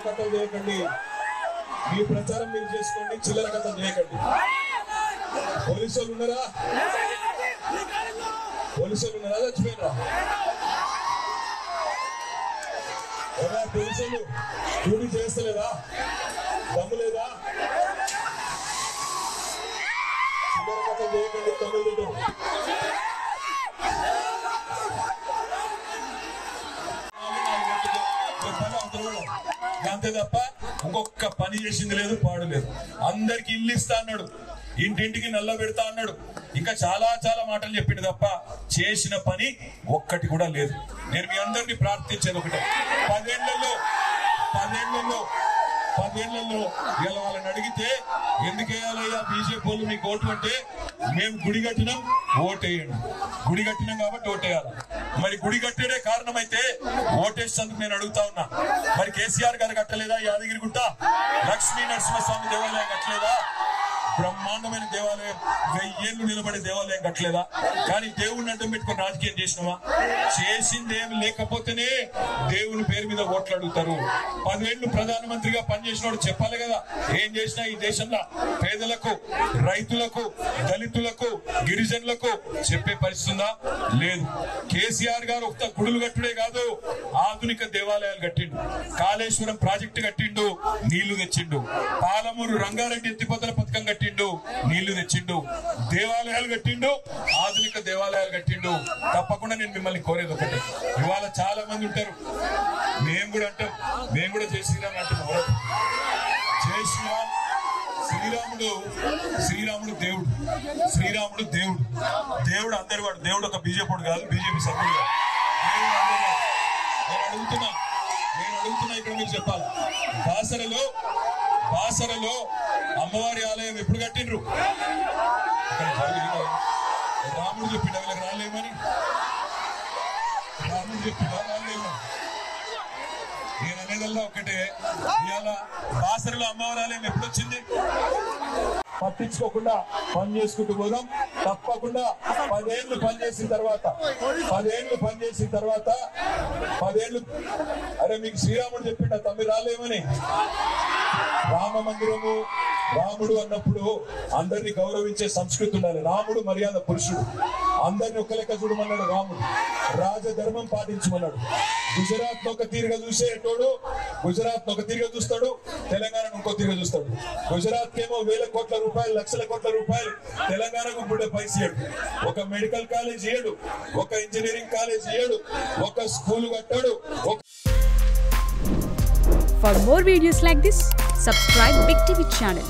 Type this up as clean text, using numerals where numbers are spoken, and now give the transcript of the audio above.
కథలు చేయకండి, మీ ప్రచారం మీరు చేసుకోండి, చిల్లర కథలు చేయకండి. పోలీసులు ఉన్నారా? పోలీసులు ఉన్నారా? చచ్చిపోయినరా? ఎవరా పోలీసులు డ్యూటీ చేస్తలేదా? దమ్ము లేదా? చిల్లర కథలు చేయకండి. తొమ్మిది అంతే తప్ప ఇంకొక పని చేసింది లేదు, పాడు లేదు. అందరికి ఇల్లు ఇస్తా అన్నాడు, ఇంటింటికి నల్ల పెడతా అన్నాడు, ఇంకా చాలా చాలా మాటలు చెప్పిండు తప్ప చేసిన పని ఒక్కటి కూడా లేదు. నేను మీ అందరినీ ప్రార్థించేది ఒకటే, 10 ఏళ్లలో ఇలా వాళ్ళని అడిగితే ఎందుకు వేయాలయ్యా బీజేపీ వాళ్ళు మీకు ఓటు అంటే, మేము గుడి కట్టినాం ఓటేయండి, గుడి కట్టినాం కాబట్టి ఓటేయాలి. మరి గుడి కట్టేదే కారణమైతే ఓటేసినందుకు నేను అడుగుతా ఉన్నా, మరి కేసీఆర్ గారు కట్టలేదా? యాదగిరిగుట్ట లక్ష్మీ నరసింహస్వామి దేవాలయం కట్టలేదా? బ్రహ్మాండమైన దేవాలయం, 1000 ఏళ్ళు నిలబడే దేవాలయం కట్టలేదా? కానీ దేవుడిని అడ్డం పెట్టుకుని రాజకీయం చేసినావా? చేసిందేమి లేకపోతేనే దేవుని పేరు మీద ఓట్లు అడుగుతారు. 10 ఏళ్ళు ప్రధానమంత్రిగా పనిచేసినోడు చెప్పాలి కదా, ఏం చేసినా ఈ దేశంలో పేదలకు, రైతులకు, దళితులకు, గిరిజనులకు చెప్పే పరిస్థితుందా? లేదు. కేసీఆర్ గారు ఒక గుడులు కట్టుడే కాదు, ఆధునిక దేవాలయాలు కట్టిండు, కాళేశ్వరం ప్రాజెక్టు కట్టిండు, నీళ్లు తెచ్చిండు, పాలమూరు రంగారెడ్డి ఎత్తిపోతల పథకం కట్టిండు, నీళ్లు తెచ్చిండు, దేవాలయాలు కట్టిండు, ఆధునిక దేవాలయాలు కట్టిండు. తప్పకుండా నేను మిమ్మల్ని కోరేది ఒకటే, ఇవాళ చాలా మంది ఉంటారు, మేము కూడా అంటాం, మేము కూడా జై శ్రీరామ్ అంటున్నాం. జై శ్రీరామ్. శ్రీరాముడు దేవుడు, శ్రీరాముడు దేవుడు, దేవుడు అందరి వాడు. దేవుడు ఒక బీజేపీ కాదు, బీజేపీ సభ్యుడు కాదు, దేవుడు అందరి వాడు. నేను అడుగుతున్నా ఇక్కడ మీరు చెప్పాలి, బాసరలో అమ్మవారి ఆలయం ఎప్పుడు కట్టిండ్రు? రాముడు చెప్పిండు వీళ్ళకి రాలేమని, రాముడు చెప్పిండు రాలేమని. నేను అనేదల్లా ఒకటే, ఇవాళ బాసరలో అమ్మవారి ఆలయం ఎప్పుడు వచ్చింది? పట్టించుకోకుండా పని చేసుకుంటూ పోదాం. తప్పకుండా 10 ఏళ్ళు పనిచేసిన తర్వాత 10 ఏళ్ళు అరే మీకు శ్రీరాముడు చెప్పిండ తమ్మి రాలేమని. రామ మందిరము, రాముడు అన్నప్పుడు అందరినీ గౌరవించే సంస్కృతి ఉండాలి. రాముడు మర్యాద పురుషుడు, అందరిని ఒక లెక్క చూడమన్నాడు రాముడు, రాజధర్మం పాటించమన్నాడు. గుజరాత్ ఒక తీరుగా చూసేటోడు గుజరాత్ ఒక తీరుగా చూస్తాడు, తెలంగాణను ఇంకో తీరుగా చూస్తాడు. గుజరాత్ కేమో 1000 కోట్ల రూపాయలు, లక్షల కోట్ల రూపాయలు, తెలంగాణకు కూడా పైసలు ఇయ్యడు. ఒక మెడికల్ కాలేజ్ ఇయ్యడు, ఒక ఇంజనీరింగ్ కాలేజ్ ఇయ్యడు, ఒక స్కూల్ కట్టాడు. For more videos like this, subscribe Big TV channel.